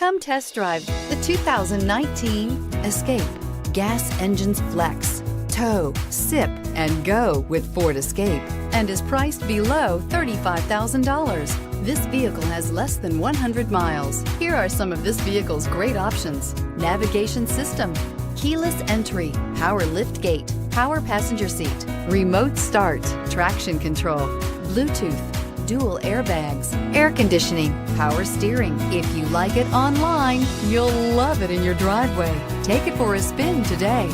Come test drive the 2019 Escape. Gas engines flex, tow, sip, and go with Ford Escape, and is priced below $35,000. This vehicle has less than 100 miles. Here are some of this vehicle's great options: navigation system, keyless entry, power lift gate, power passenger seat, remote start, traction control, Bluetooth, dual airbags, air conditioning, power steering. If you like it online, you'll love it in your driveway. Take it for a spin today.